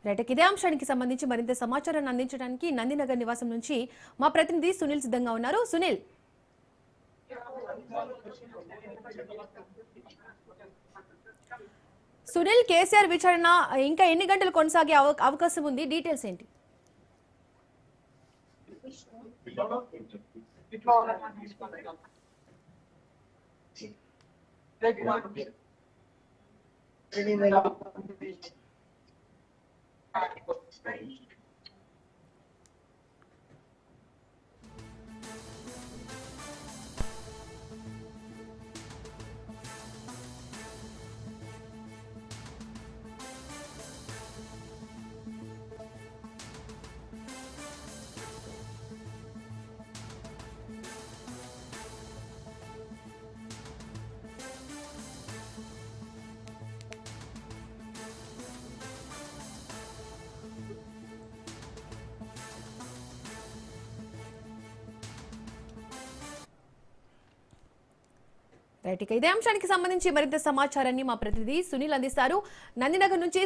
Right, ఇదే అంశానికి సంబంధించి మరింత సమాచారాన్ని అందించడానికి నందినగర్ నివాసం నుంచి మా ప్రతినిధి సునీల్ సిద్ధంగా ఉన్నారు. సునీల్, కేసీఆర్ విచారణ ఇంకా ఎన్ని గంటలు కొనసాగే అవకాశం ఉంది? డీటెయిల్స్ ఏంటి? రైట్, ఇదే అంశానికి సంబంధించి మరింత సమాచారాన్ని మా ప్రతినిధి సునీల్ అందిస్తారు. నందినగర్ నుంచి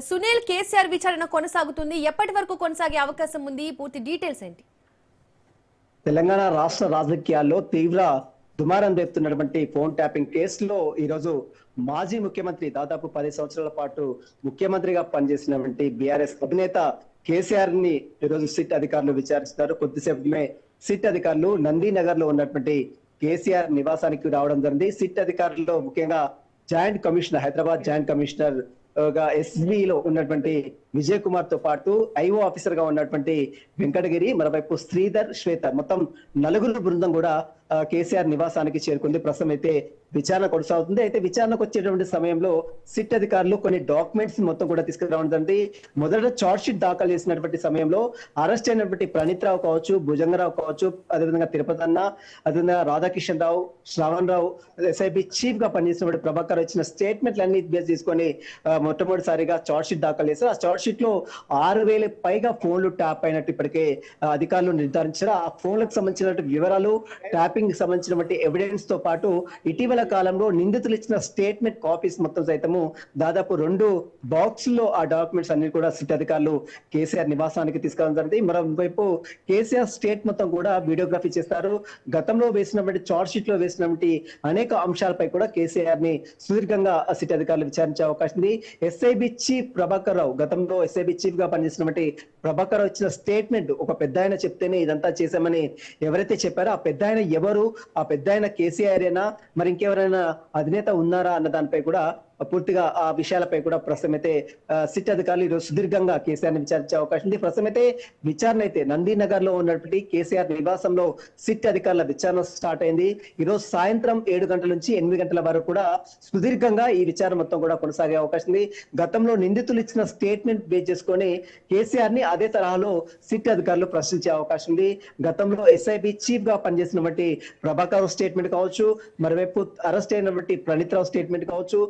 సునీల్, కేసీఆర్ విచారణ కొనసాగుతుంది, ఎప్పటి వరకు కొనసాగే అవకాశం ఉంది? పూర్తి డీటెయిల్స్ ఏంటి? తెలంగాణ రాష్ట్ర రాజకీయాల్లో తీవ్ర దుమారం రేపుతున్నటువంటి ఫోన్ ట్యాపింగ్ కేసులో ఈరోజు మాజీ ముఖ్యమంత్రి, దాదాపు 10 సంవత్సరాల పాటు ముఖ్యమంత్రిగా పనిచేసినటువంటి బీఆర్ఎస్ అధినేత కేసీఆర్ ని ఈరోజు సిట్ అధికారులు విచారిస్తారు. కొద్దిసేపమే సిట్ అధికారులు నందీనగర్ లో ఉన్నటువంటి కేసీఆర్ నివాసానికి రావడం జరిగింది. సిట్ అధికారుల్లో ముఖ్యంగా joint commissioner, Hyderabad joint commissioner గా ఎస్బీలో ఉన్నటువంటి విజయ్ కుమార్ తో పాటు ఐఓ ఆఫీసర్ గా ఉన్నటువంటి వెంకటగిరి, మరోవైపు శ్రీధర్, శ్వేత, మొత్తం 4 బృందం కూడా కేసీఆర్ నివాసానికి చేరుకుంది. ప్రస్తుతం అయితే విచారణ కొనసాగుతుంది. అయితే విచారణకు వచ్చేటువంటి సమయంలో సిట్ అధికారులు కొన్ని డాక్యుమెంట్స్ మొత్తం కూడా తీసుకురావడం జరిగింది. మొదట చార్జ్ షీట్ దాఖలు చేసినటువంటి సమయంలో అరెస్ట్ అయినటువంటి ప్రణీత్ రావు కావచ్చు, భుజంగరావు కావచ్చు, అదేవిధంగా తిరుపతి అన్న, అదేవిధంగా రాధాకిషన్ రావు, శ్రావణ్ రావు, ఎస్ఐబి చీఫ్ గా పనిచేసినటువంటి ప్రభాకర్ వచ్చిన స్టేట్మెంట్లన్నీ బేస్ తీసుకొని మొట్టమొదటిసారిగా చార్జ్ షీట్ దాఖలు చేశారు. ఆ చార్జ్ షీట్ లో 6,000 పైగా ఫోన్లు ట్యాప్ అయినట్టు ఇప్పటికే అధికారులు నిర్ధారించారు. ఆ ఫోన్లకు సంబంధించిన వివరాలు, ట్యాపింగ్ సంబంధించినటువంటి ఎవిడెన్స్ తో పాటు ఇటీవల కాలంలో నిందితులు ఇచ్చిన స్టేట్మెంట్ కాపీస్ మొత్తం సైతము దాదాపు 2 బాక్స్ లో ఆ డాక్యుమెంట్స్ అన్ని కూడా సిట్ అధికారులు కేసీఆర్ నివాసానికి తీసుకురావడం జరిగింది. మరోవైపు కేసీఆర్ స్టేట్ మొత్తం కూడా వీడియోగ్రఫీ చేస్తారు. గతంలో వేసినటువంటి చార్జ్ షీట్ లో వేసినటువంటి అనేక అంశాలపై కూడా కేసీఆర్ ని సుదీర్ఘంగా సిట్ అధికారులు విచారించే అవకాశం ఉంది. ఎస్ఐబి చీఫ్ ప్రభాకర్ రావు, గతంలో ఎస్ఐబి చీఫ్ గా పనిచేసినటువంటి ప్రభాకర్ రావు ఇచ్చిన స్టేట్మెంట్, ఒక పెద్ద ఆయన చెప్తేనే ఇదంతా చేశామని ఎవరైతే చెప్పారో ఆ పెద్ద ఆయన ఎవరు, ఆ పెద్ద ఆయన కేసీఆర్ ఏనా, మరి ఇంకెవరైనా అధినేత ఉన్నారా అన్న దానిపై కూడా పూర్తిగా ఆ విషయాలపై కూడా ప్రస్తుతం అయితే సిట్ అధికారులు ఈరోజు సుదీర్ఘంగా కేసీఆర్ ని విచారించే అవకాశం ఉంది. ప్రస్తుతం అయితే విచారణ అయితే నందీనగర్ లో ఉన్నటువంటి కేసీఆర్ నివాసంలో సిట్ అధికారుల విచారణ స్టార్ట్ అయింది. ఈరోజు సాయంత్రం 7 గంటల నుంచి 8 గంటల వరకు కూడా సుదీర్ఘంగా ఈ విచారణ మొత్తం కూడా కొనసాగే అవకాశం ఉంది. గతంలో నిందితులు ఇచ్చిన స్టేట్మెంట్ బేస్ చేసుకొని కేసీఆర్ ని అదే తరహాలో సిట్ అధికారులు ప్రశ్నించే అవకాశం ఉంది. గతంలో ఎస్ఐబి చీఫ్ గా పనిచేసినటువంటి ప్రభాకర్ స్టేట్మెంట్ కావచ్చు, మరోవైపు అరెస్ట్ అయినటువంటి ప్రణీత్ రావు స్టేట్మెంట్ కావచ్చు,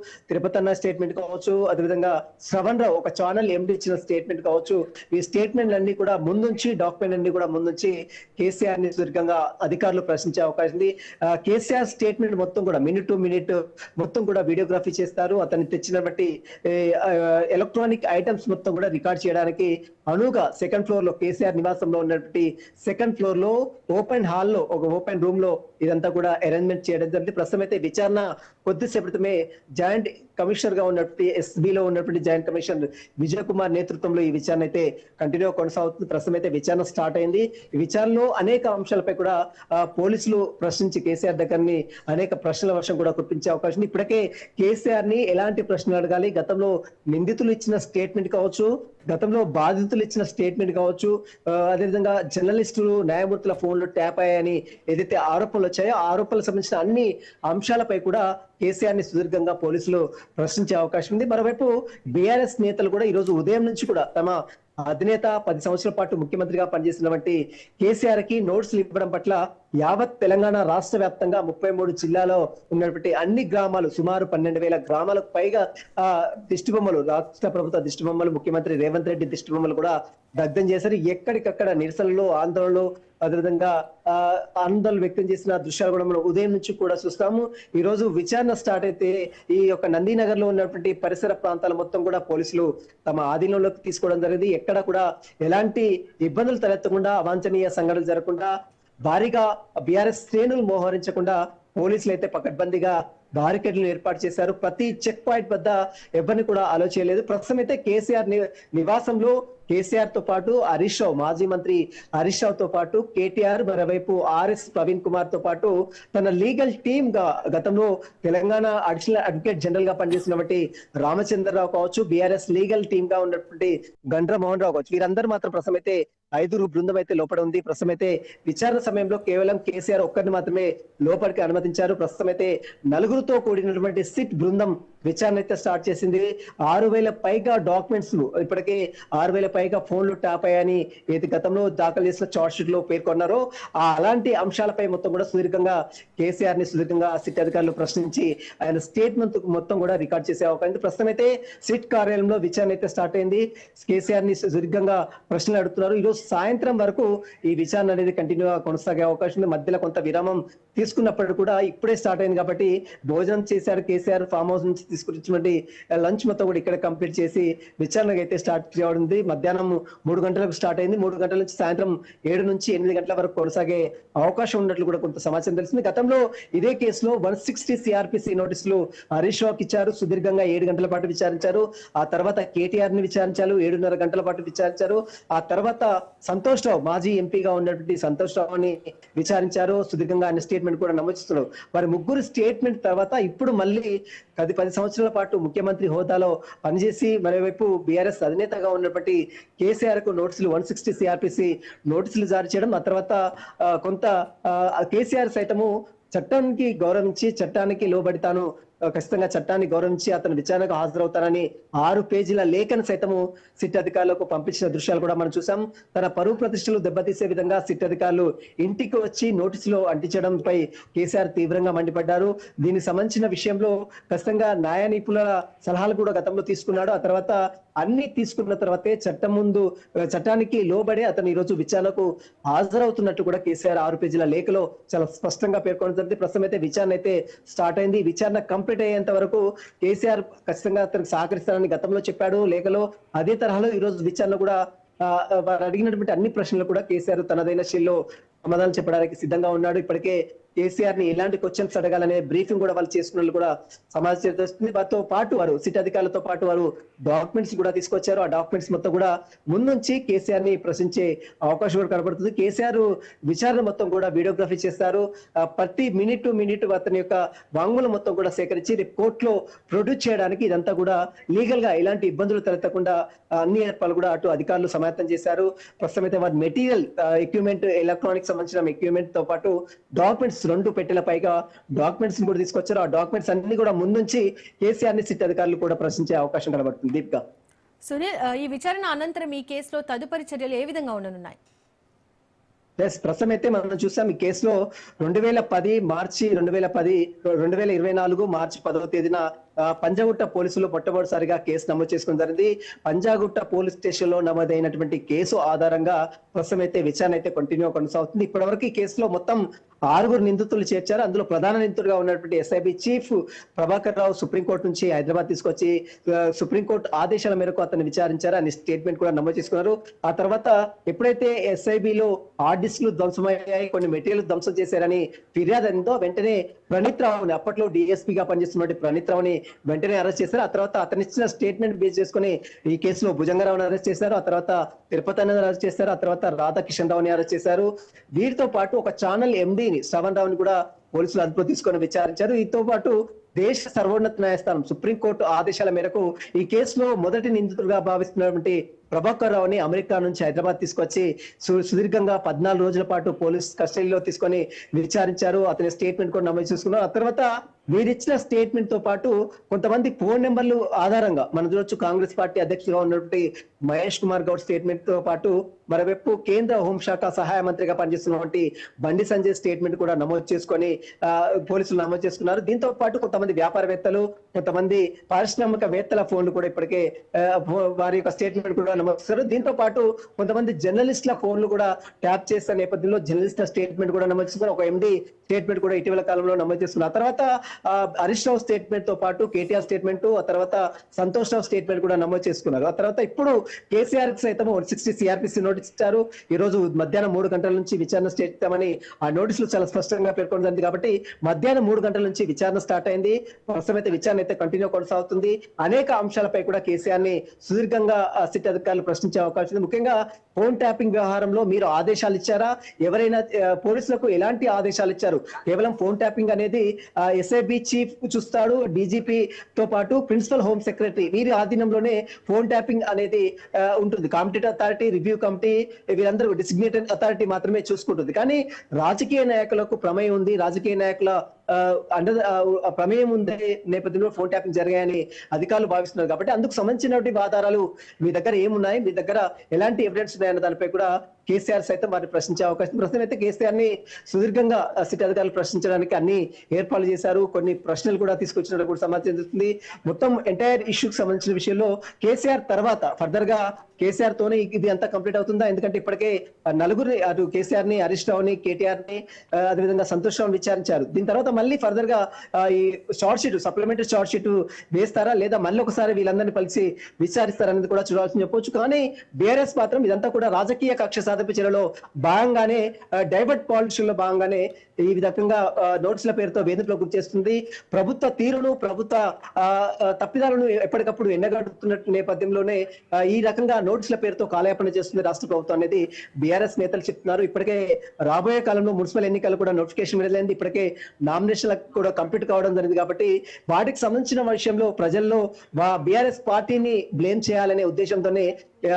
తిరుపతి అన్న స్టేట్మెంట్ కావచ్చు, అదేవిధంగా శ్రవణ్ రావు ఒక ఛానల్ ఎండి ఇచ్చిన స్టేట్మెంట్ కావచ్చు, ఈ స్టేట్మెంట్ అన్ని కూడా ముందుంచి, డాక్యుమెంట్ అన్ని కూడా ముందుంచి కేసీఆర్ ని సుదీర్ఘంగా అధికారులు ప్రశ్నించే అవకాశం ఉంది. కేసీఆర్ స్టేట్మెంట్ మొత్తం కూడా మినిట్ టు మినిట్ మొత్తం కూడా వీడియోగ్రఫీ చేస్తారు. అతన్ని తెచ్చినటువంటి ఎలక్ట్రానిక్ ఐటమ్స్ మొత్తం కూడా రికార్డ్ చేయడానికి అనువుగా సెకండ్ ఫ్లోర్ లో, కేసీఆర్ నివాసంలో ఉన్నటువంటి సెకండ్ ఫ్లోర్ లో ఓపెన్ హాల్ లో, ఒక ఓపెన్ రూమ్ లో ఇదంతా కూడా అరేంజ్మెంట్ చేయడం జరిగింది. ప్రస్తుతం అయితే విచారణ కొద్దిసేపటిమే జాయింట్ కమిషనర్ గా ఉన్నటువంటి ఎస్బీలో ఉన్నటువంటి జాయింట్ కమిషనర్ విజయ్ కుమార్ నేతృత్వంలో ఈ విచారణ అయితే కంటిన్యూ కొనసాగుతుంది. ప్రస్తుతం అయితే విచారణ స్టార్ట్ అయింది. ఈ విచారణలో అనేక అంశాలపై కూడా పోలీసులు ప్రశ్నించి కేసీఆర్ దగ్గరని అనేక ప్రశ్నల వర్షం కూడా కురిపించే అవకాశం ఉంది. ఇప్పటికే కేసీఆర్ ని ఎలాంటి ప్రశ్నలు అడగాలి, గతంలో నిందితులు ఇచ్చిన స్టేట్మెంట్ కావచ్చు, గతంలో బాధితులు ఇచ్చిన స్టేట్మెంట్ కావచ్చు, అదేవిధంగా జర్నలిస్టులు, న్యాయమూర్తుల ఫోన్లు ట్యాప్ అయ్యాయని ఏదైతే ఆరోపణలు వచ్చాయో ఆ ఆరోపణలకు సంబంధించిన అన్ని అంశాలపై కూడా కేసీఆర్ ని సుదీర్ఘంగా పోలీసులు ప్రశ్నించే అవకాశం ఉంది. మరోవైపు బీఆర్ఎస్ నేతలు కూడా ఈ రోజు ఉదయం నుంచి కూడా తమ అధినేత 10 సంవత్సరాల పాటు ముఖ్యమంత్రిగా పనిచేసినటువంటి కేసీఆర్ కి నోట్స్లు ఇవ్వడం పట్ల యావత్ తెలంగాణ రాష్ట్ర వ్యాప్తంగా 33 జిల్లాలో ఉన్నటువంటి అన్ని గ్రామాలు, సుమారు 12,000 గ్రామాలకు పైగా దిష్టి బొమ్మలు, రాష్ట్ర ప్రభుత్వ దిష్టి బొమ్మలు, ముఖ్యమంత్రి రేవంత్ రెడ్డి దిష్టి బొమ్మలు కూడా దగ్ధం చేశారు. ఎక్కడికక్కడ నిరసనలు, ఆందోళనలు అదేవిధంగా ఆనందాలు వ్యక్తం చేసిన దృశ్యాలు కూడా మనం ఉదయం నుంచి కూడా చూస్తాము. ఈ రోజు విచారణ స్టార్ట్ అయితే ఈ యొక్క నందీనగర్ లో ఉన్నటువంటి పరిసర ప్రాంతాల మొత్తం కూడా పోలీసులు తమ ఆధీనంలోకి తీసుకోవడం జరిగింది. ఎక్కడ కూడా ఎలాంటి ఇబ్బందులు తలెత్తకుండా, అవాంఛనీయ సంఘటనలు జరగకుండా, భారీగా బీఆర్ఎస్ శ్రేణులు మోహరించకుండా పోలీసులు అయితే పకడ్బందీగా బారికేడ్లు ఏర్పాటు చేశారు. ప్రతి చెక్ పాయింట్ వద్ద ఎవరిని కూడా అలో చేయలేదు. ప్రస్తుతం అయితే కేసీఆర్ నివాసంలో కేసీఆర్ తో పాటు హరీష్ రావు, మాజీ మంత్రి హరీష్ రావు తో పాటు కేటీఆర్, మరోవైపు ఆర్ఎస్ ప్రవీణ్ కుమార్ తో పాటు తన లీగల్ టీమ్ గా గతంలో తెలంగాణ అడిషనల్ అడ్వకేట్ జనరల్ గా పనిచేసినటువంటి రామచంద్రరావు కావచ్చు, బీఆర్ఎస్ లీగల్ టీమ్ గా ఉన్నటువంటి గండ్ర మోహన్ రావు కావచ్చు, వీరందరూ మాత్రం ప్రస్తుతం అయితే 5 బృందం అయితే లోపల ఉంది. ప్రస్తుతం అయితే విచారణ సమయంలో కేవలం కేసీఆర్ ఒక్కరిని మాత్రమే లోపలికి అనుమతించారు. ప్రస్తుతం అయితే 4తో కూడినటువంటి సిట్ బృందం విచారణ అయితే స్టార్ట్ చేసింది. 6,000 పైగా డాక్యుమెంట్స్, ఇప్పటికే 6,000 పైగా ఫోన్లు ట్యాప్ అయ్యాయని ఏది గతంలో దాఖలు చేసిన చార్జ్ షీట్ లో పేర్కొన్నారో అలాంటి అంశాలపై మొత్తం కూడా సుదీర్ఘంగా కేసీఆర్ ని సుదీర్ఘంగా సిట్ అధికారులు ప్రశ్నించి ఆయన స్టేట్మెంట్ మొత్తం కూడా రికార్డ్ చేసే అవకాశం ఉంది. ప్రస్తుతం అయితే సిట్ కార్యాలయంలో విచారణ అయితే స్టార్ట్ అయింది. కేసీఆర్ ని సుదీర్ఘంగా ప్రశ్నలు అడుగుతున్నారు. ఈరోజు సాయంత్రం వరకు ఈ విచారణ అనేది కంటిన్యూగా కొనసాగే అవకాశం ఉంది. మధ్యలో కొంత విరామం తీసుకున్నప్పటికీ కూడా ఇప్పుడే స్టార్ట్ అయింది కాబట్టి భోజనం చేశారు కేసీఆర్. ఫామ్ హౌస్ నుంచి తీసుకొచ్చినటువంటి లంచ్ మొత్తం కూడా ఇక్కడ కంప్లీట్ చేసి విచారణకు అయితే స్టార్ట్ చేయడం. మధ్యాహ్నం 3 గంటలకు స్టార్ట్ అయింది. 3 గంటల నుంచి సాయంత్రం 7 నుంచి 8 గంటల వరకు కొనసాగే అవకాశం ఉన్నట్లు కూడా కొంత సమాచారం తెలిసింది. గతంలో ఇదే కేసులో 160 సిఆర్పిసి నోటీసులు హరీష్ రావుకి ఇచ్చారు. సుదీర్ఘంగా 7 గంటల పాటు విచారించారు. ఆ తర్వాత కేటీఆర్ ని విచారించారు, 7:30 గంటల పాటు విచారించారు. ఆ తర్వాత సంతోష్ రావు, మాజీ ఎంపీగా ఉన్నటువంటి సంతోష్ రావుని విచారించారు. సుదీర్ఘంగా ఆయన స్టేట్మెంట్ కూడా నమోదిస్తున్నారు. వారి ముగ్గురు స్టేట్మెంట్ తర్వాత ఇప్పుడు మళ్ళీ 10 సంవత్సరాల పాటు ముఖ్యమంత్రి హోదాలో పనిచేసి మరోవైపు బీఆర్ఎస్ అధినేతగా ఉన్నటువంటి కేసీఆర్ కు నోటీసులు 160 సిఆర్పిసి నోటీసులు జారీ చేయడం, ఆ తర్వాత కొంత కేసీఆర్ సైతము చట్టానికి గౌరవించి చట్టానికి లోబడి తాను ఖచ్చితంగా చట్టాన్ని గౌరవించి అతను విచారణకు హాజరవుతానని 6 పేజీల లేఖను సైతము సిట్ అధికారులకు పంపించిన దృశ్యాలు కూడా మనం చూసాం. తన పరువు ప్రతిష్టలు దెబ్బతీసే విధంగా సిట్ అధికారులు ఇంటికి వచ్చి నోటీసులు అంటించడంపై కేసీఆర్ తీవ్రంగా మండిపడ్డారు. దీనికి సంబంధించిన విషయంలో ఖచ్చితంగా న్యాయ నిపుణుల సలహాలు కూడా గతంలో తీసుకున్నాడు. ఆ తర్వాత అన్ని తీసుకున్న తర్వాతే చట్టానికి లోబడి అతను ఈ రోజు విచారణకు హాజరవుతున్నట్టు కూడా కేసీఆర్ 6 పేజీల లేఖలో చాలా స్పష్టంగా పేర్కొనడం జరిగింది. ప్రస్తుతం అయితే విచారణ అయితే స్టార్ట్ అయింది. విచారణ కంప్లీట్ అయ్యేంత వరకు కేసీఆర్ ఖచ్చితంగా అతనికి సహకరిస్తారని గతంలో చెప్పాడు లేఖలో. అదే తరహాలో ఈ రోజు విచారణ కూడా వారు అడిగినటువంటి అన్ని ప్రశ్నలు కూడా కేసీఆర్ తనదైన శైలిలో సమాధానం చెప్పడానికి సిద్ధంగా ఉన్నాడు. ఇప్పటికే కేసీఆర్ ని ఎలాంటి క్వశ్చన్స్ అడగాలనే బ్రీఫింగ్ కూడా వాళ్ళు చేసుకున్నట్లు కూడా సమాచారం వస్తుంది. వారితో పాటు వారు సిట్ అధికారులతో పాటు వారు డాక్యుమెంట్స్ కూడా తీసుకొచ్చారు. ఆ డాక్యుమెంట్స్ మొత్తం కూడా ముందుంచి కేసీఆర్ ని ప్రశ్నించే అవకాశం కూడా కనబడుతుంది. కేసీఆర్ విచారణ మొత్తం కూడా వీడియోగ్రఫీ చేస్తారు. ప్రతి మినిట్ టు మినిట్ అతని యొక్క వాంగ్మూలం మొత్తం కూడా సేకరించి రేపు కోర్టులో ప్రొడ్యూస్ చేయడానికి ఇదంతా కూడా లీగల్ గా ఎలాంటి ఇబ్బందులు తలెత్తకుండా అన్ని ఏర్పాట్లు కూడా అటు అధికారులు సమాయత్తం చేశారు. ప్రస్తుతం అయితే వారి మెటీరియల్ ఎక్విప్మెంట్, ఎలక్ట్రానిక్స్ సంబంధించిన ఎక్విప్మెంట్ తో పాటు డాక్యుమెంట్స్ 2 పెట్టెల పైగా డాక్యుమెంట్స్ కూడా తీసుకొచ్చారు. ఆ డాక్యుమెంట్స్ అన్ని కూడా ముందుంచి కేసీఆర్ ని సిట్ అధికారులు కూడా ప్రశ్నించే అవకాశం కనబడుతుంది. దీపిక, సునీల్, ఈ విచారణ అనంతరం ఈ కేసులో తదుపరి చర్యలు ఏ విధంగా ఉండనున్నాయి? ప్రస్తుతం అయితే మనం చూసాం ఈ కేసులో 2024 మార్చి 10వ తేదీన పంజాగుట్ట పోలీసులు మొట్టమొదటిసారిగా కేసు నమోదు చేసుకుని జరిగింది. పంజాగుట్ట పోలీస్ స్టేషన్ లో నమోదైనటువంటి కేసు ఆధారంగా ప్రస్తుతం అయితే విచారణ అయితే కంటిన్యూ కొనసాగుతుంది. ఇప్పటివరకు ఈ కేసులో మొత్తం 6 నిందితులు చేర్చారు. అందులో ప్రధాన నిందితుడిగా ఉన్నటువంటి SIB chief Prabhakar Rao supreme court నుంచి హైదరాబాద్ తీసుకొచ్చి సుప్రీంకోర్టు ఆదేశాల మేరకు అతను విచారించారు. అని స్టేట్మెంట్ కూడా నమోదు చేసుకున్నారు. ఆ తర్వాత ఎప్పుడైతే ఎస్ఐబిలో హార్డ్ డిస్క్లు ధ్వంసమయ్యాయి, కొన్ని మెటీరియల్ ధ్వంసం చేశారని ఫిర్యాదు అయిందో వెంటనే ప్రణీత్ రావుని, అప్పట్లో డిఎస్పీగా పనిచేస్తున్నటువంటి ప్రణీత్ రావుని వెంటనే అరెస్ట్ చేశారు. ఆ తర్వాత అతను ఇచ్చిన స్టేట్మెంట్ బేస్ చేసుకుని ఈ కేసులో భుజంగరావుని అరెస్ట్ చేశారు. ఆ తర్వాత తిరుపతి అరెస్ట్ చేశారు. ఆ తర్వాత రాధాకిషన్ రావుని అరెస్ట్ చేశారు. వీరితో పాటు ఒక ఛానల్ ఎండీని శ్రవణ్ రావుని కూడా పోలీసులు అదుపులో తీసుకొని విచారించారు. వీటితో పాటు దేశ సర్వోన్నత న్యాయస్థానం సుప్రీంకోర్టు ఆదేశాల మేరకు ఈ కేసులో మొదటి నిందితుడిగా భావిస్తున్నటువంటి ప్రభాకర్ రావుని అమెరికా నుంచి హైదరాబాద్ తీసుకొచ్చి సుదీర్ఘంగా 14 రోజుల పాటు పోలీస్ కస్టడీలో తీసుకొని విచారించారు. అతని స్టేట్మెంట్ కూడా నమోదు చేసుకున్నారు. ఆ తర్వాత వీరిచ్చిన స్టేట్మెంట్ తో పాటు కొంతమంది ఫోన్ నెంబర్లు ఆధారంగా మనం చూడొచ్చు. కాంగ్రెస్ పార్టీ అధ్యక్షుడిగా ఉన్నటువంటి మహేష్ కుమార్ గౌడ్ స్టేట్మెంట్ తో పాటు మరోవైపు కేంద్ర హోంశాఖ సహాయ మంత్రిగా పనిచేస్తున్నటువంటి బండి సంజయ్ స్టేట్మెంట్ కూడా నమోదు చేసుకొని పోలీసులు నమోదు చేసుకున్నారు. దీంతో పాటు కొంతమంది కొంతమంది వ్యాపారవేత్తలు, కొంతమంది పారిశ్రామికవేత్తల ఫోన్లు కూడా ఇప్పటికే వారి యొక్క స్టేట్మెంట్ కూడా నమోదు. దీంతో పాటు కొంతమంది జర్నలిస్టుల ఫోన్లు కూడా ట్యాప్ చేసిన నేపథ్యంలో జర్నలిస్టుల స్టేట్మెంట్ కూడా నమోదు చేసుకున్నారు. ఒక ఎండి స్టేట్మెంట్ కూడా ఇటీవల కాలంలో నమోదు చేసుకున్నారు. ఆ తర్వాత హరీష్ రావు స్టేట్మెంట్ తో పాటు కేటీఆర్ స్టేట్మెంట్, ఆ తర్వాత సంతోష్ రావు స్టేట్మెంట్ కూడా నమోదు చేసుకున్నారు. ఆ తర్వాత ఇప్పుడు కేసీఆర్ కి సైతం 60 సిఆర్పిసి నోటీస్ ఇచ్చారు. ఈ రోజు మధ్యాహ్నం 3 గంటల నుంచి విచారణ స్టార్ట్ చేస్తామని ఆ నోటీసులు చాలా స్పష్టంగా పేర్కొంది. కాబట్టి మధ్యాహ్నం 3 గంటల నుంచి విచారణ స్టార్ట్ అయింది. ప్రస్తుతం అయితే విచారణ అయితే కంటిన్యూ కొనసాగుతుంది. అనేక అంశాలపై కూడా కేసీఆర్ ని సుదీర్ఘంగా సిట్ అధికారులు ప్రశ్నించే అవకాశం ఉంది. ముఖ్యంగా ఫోన్ ట్యాపింగ్ వ్యవహారంలో మీరు ఆదేశాలు ఇచ్చారా, ఎవరైనా పోలీసులకు ఎలాంటి ఆదేశాలు ఇచ్చారు? కేవలం ఫోన్ ట్యాపింగ్ అనేది ఎస్ఐబి చీఫ్ చూస్తాడు, డీజీపీ తో పాటు ప్రిన్సిపల్ హోమ్ సెక్రటరీ వీరి ఆధీనంలోనే ఫోన్ ట్యాపింగ్ అనేది ఉంటుంది. కాంపిటేటివ్ అథారిటీ, రివ్యూ కమిటీ వీరందరూ డిసిగ్నేటెడ్ అథారిటీ మాత్రమే చూసుకుంటుంది. కానీ రాజకీయ నాయకులకు ప్రమేయం ఉంది, రాజకీయ నాయకుల ప్రమేయం ఉండే నేపథ్యంలో ఫోన్ ట్యాపింగ్ జరిగాయని అధికారులు భావిస్తున్నారు. కాబట్టి అందుకు సంబంధించినటువంటి ఆధారాలు మీ దగ్గర ఏమున్నాయి, మీ దగ్గర ఎలాంటి ఎవిడెన్స్ ఉన్నాయన్న దానిపై కూడా కేసీఆర్ సైతం వారిని ప్రశ్నించే అవకాశం. ప్రస్తుతం అయితే కేసీఆర్ ని సుదీర్ఘంగా సిట్ అధికారులు ప్రశ్నించడానికి అన్ని ఏర్పాట్లు చేశారు. కొన్ని ప్రశ్నలు కూడా తీసుకొచ్చినట్టు కూడా సమాచారం తెలుస్తుంది. మొత్తం ఎంటైర్ ఇష్యూకి సంబంధించిన విషయంలో కేసీఆర్ తర్వాత ఫర్దర్ గా కేసీఆర్ తోనే ఇది అంతా కంప్లీట్ అవుతుందా? ఎందుకంటే ఇప్పటికే నలుగురిని, అటు కేసీఆర్ ని, హరీష్ రావు ని, కేటీఆర్ ని, అదేవిధంగా సంతోష్ రావు విచారించారు. దీని తర్వాత మళ్ళీ ఫర్దర్ గా ఈ short sheet, supplementary short sheet వేస్తారా, లేదా మళ్ళీ ఒకసారి వీళ్ళందరినీ కలిసి విచారిస్తారనేది కూడా చూడాల్సి చెప్పొచ్చు. కానీ బీఆర్ఎస్ మాత్రం ఇదంతా కూడా రాజకీయ కక్ష సాధింపు చర్యలో భాగంగానే, డైవర్ట్ పాలిటిక్స్ లో భాగంగానే ఈ విధంగా నోటీసుల పేరుతో వేధింపులకు గురి చేస్తుంది. ప్రభుత్వ తీరును, ప్రభుత్వ తప్పిదాలను ఎప్పటికప్పుడు ఎండగడుతున్న నేపథ్యంలోనే ఈ రకంగా నోటీసుల పేరుతో కాలయాపన చేస్తుంది రాష్ట్ర ప్రభుత్వం అనేది బీఆర్ఎస్ నేతలు చెప్తున్నారు. ఇప్పటికే రాబోయే కాలంలో మున్సిపల్ ఎన్నికలు కూడా నోటిఫికేషన్ విడుదలైంది. ఇప్పటికే నామినేషన్లకు కూడా కంప్లీట్ కావడం జరిగింది. కాబట్టి వాటికి సంబంధించిన విషయంలో ప్రజల్లో బీఆర్ఎస్ పార్టీని బ్లేమ్ చేయాలనే ఉద్దేశంతోనే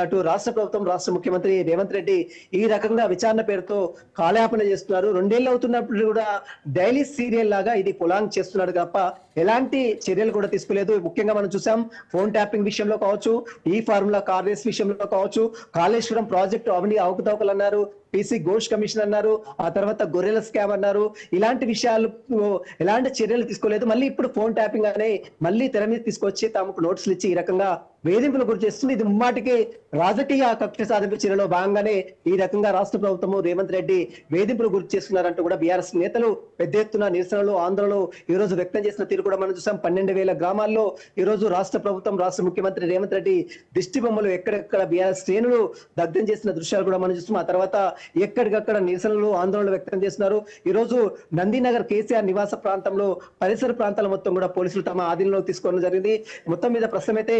అటు రాష్ట్ర ప్రభుత్వం, రాష్ట్ర ముఖ్యమంత్రి రేవంత్ రెడ్డి ఈ రకంగా విచారణ పేరుతో కాలయాపన చేస్తున్నారు. 2 ఏళ్ళు అవుతున్నప్పుడు కూడా డైలీ సీరియల్ లాగా ఇది పొలాంగ్ చేస్తున్నాడు తప్ప ఎలాంటి చర్యలు కూడా తీసుకోలేదు. ముఖ్యంగా మనం చూసాం ఫోన్ ట్యాపింగ్ విషయంలో కావచ్చు, ఈ ఫార్ములా కార్స్ విషయంలో కావచ్చు, కాళేశ్వరం ప్రాజెక్టు అవకతవకలు అన్నారు, పీసీ ఘోష్ కమిషన్ అన్నారు, ఆ తర్వాత గొర్రెల స్కామ్ అన్నారు. ఇలాంటి విషయాలు ఎలాంటి చర్యలు తీసుకోలేదు. మళ్ళీ ఇప్పుడు ఫోన్ ట్యాపింగ్ అనే మళ్ళీ తెర మీద తీసుకొచ్చి తమకు నోటీసులు ఇచ్చి ఈ రకంగా వేధింపులు గురి చేస్తుంది. ఇది ముమ్మాటికి రాజకీయ కక్ష సాధింపు చర్యలో భాగంగానే ఈ రకంగా రాష్ట్ర ప్రభుత్వము, రేవంత్ రెడ్డి వేధింపులు గురి చేస్తున్నారంటూ కూడా బీఆర్ఎస్ నేతలు పెద్ద ఎత్తున నిరసనలు, ఆందోళనలు ఈ రోజు వ్యక్తం చేసిన తీరు కూడా మనం చూసాం. 12,000 గ్రామాల్లో ఈ రోజు రాష్ట్ర ప్రభుత్వం, రాష్ట్ర ముఖ్యమంత్రి రేవంత్ రెడ్డి దిష్టి బొమ్మలు ఎక్కడెక్కడ బీఆర్ఎస్ శ్రేణులు దగ్ధం చేసిన దృశ్యాలు కూడా మనం చూస్తాం. ఆ తర్వాత ఎక్కడికక్కడ నిరసనలు, ఆందోళనలు వ్యక్తం చేస్తున్నారు. ఈ రోజు నందినగర్ కేసీఆర్ నివాస ప్రాంతంలో పరిసర ప్రాంతాల మొత్తం కూడా పోలీసులు తమ ఆధీనంలో తీసుకోవడం జరిగింది. మొత్తం మీద ప్రస్తుతం అయితే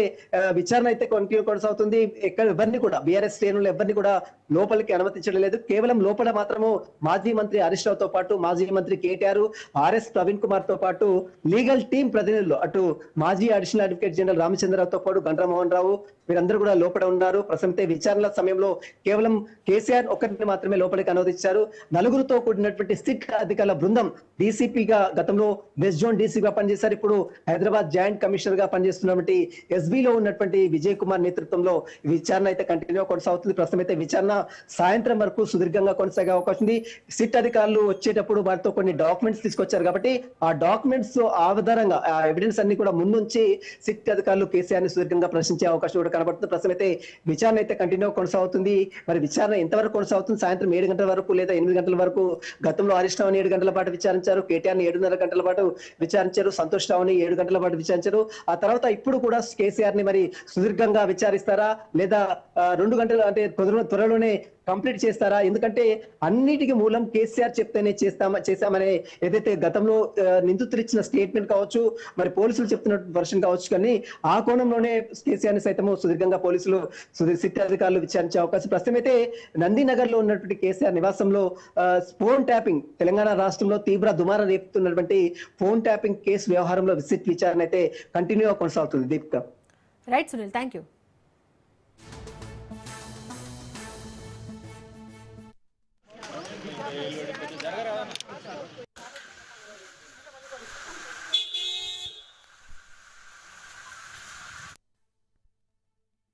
విచారణ అయితే కంటిన్యూ కొనసాగుతుంది. ఎక్కడ ఎవరిని కూడా బీఆర్ఎస్ శ్రేణులు ఎవరిని కూడా లోపలికి అనుమతించడం లేదు. కేవలం లోపల మాత్రము మాజీ మంత్రి హరీష్ రావు తో పాటు మాజీ మంత్రి కేటీఆర్, ఆర్ఎస్ ప్రవీణ్ కుమార్ తో పాటు లీగల్ టీం ప్రతినిధులు, అటు మాజీ అడిషనల్ అడ్వకేట్ జనరల్ రామచంద్రరావుతో పాటు గండ్ర మోహన్ రావు వీరందరూ కూడా లోపల ఉన్నారు. ప్రస్తుతం విచారణల సమయంలో కేవలం కేసీఆర్ ఒక్కరిని మాత్రమే లోపలికి అనుమతించారు. నలుగురితో కూడినటువంటి సిట్ అధికారుల బృందం డీసీపీగా గతంలో వెస్ట్ జోన్ డీసీగా పనిచేశారు. ఇప్పుడు హైదరాబాద్ జాయింట్ కమిషనర్ గా పనిచేస్తున్నటువంటి ఎస్బీలో ఉన్నటువంటి విజయ్ కుమార్ నేతృత్వంలో విచారణ అయితే కంటిన్యూ కొనసాగుతుంది. ప్రస్తుతం అయితే విచారణ సాయంత్రం వరకు సుదీర్ఘంగా కొనసాగే అవకాశం ఉంది. సిట్ అధికారులు వచ్చేటప్పుడు వారితో కొన్ని డాక్యుమెంట్స్ తీసుకొచ్చారు కాబట్టి ఆ డాక్యుమెంట్స్ ఆధారంగా ఆ ఎవిడెన్స్ అన్ని కూడా ముందుంచి సిట్ అధికారులు కేసీఆర్ ని సుదీర్ఘంగా ప్రశ్నించే అవకాశం కూడా కనబడుతుంది. ప్రస్తుతం అయితే విచారణ అయితే కంటిన్యూ కొనసాగుతుంది. మరి విచారణ ఎంతవరకు కొనసాగుతుంది? సాయంత్రం 7 గంటల వరకు లేదా 8 గంటల వరకు. గతంలో హరీష్ రావుని 7 గంటల పాటు విచారించారు, కేటీఆర్ ని 7:30 గంటల పాటు విచారించారు, సంతోష్ రావుని 7 గంటల పాటు విచారించారు. ఆ తర్వాత ఇప్పుడు కూడా కేసీఆర్ ని మరి సుదీర్ఘంగా విచారిస్తారా, లేదా 2 గంటలు అంటే త్వరలోనే కంప్లీట్ చేస్తారా? ఎందుకంటే అన్నిటికీ మూలం కేసీఆర్ చెప్తేనే చేస్తామనే ఏదైతే గతంలో నిందితులు ఇచ్చిన స్టేట్మెంట్ కావచ్చు, మరి పోలీసులు చెప్తున్న వర్షన్ కావచ్చు, కానీ ఆ కోణంలోనే కేసీఆర్ ని సైతము సుదీర్ఘంగా పోలీసులు సిట్ అధికారులు విచారించే అవకాశం. ప్రస్తుతం అయితే నందినగర్ లో ఉన్నటువంటి కేసీఆర్ నివాసంలో ఫోన్ ట్యాపింగ్, తెలంగాణ రాష్ట్రంలో తీవ్ర దుమారం రేపుతున్నటువంటి ఫోన్ ట్యాపింగ్ కేసు వ్యవహారంలో సిట్ విచారణ అయితే కంటిన్యూగా కొనసాగుతుంది. Deepika. Right Sunil, thank you.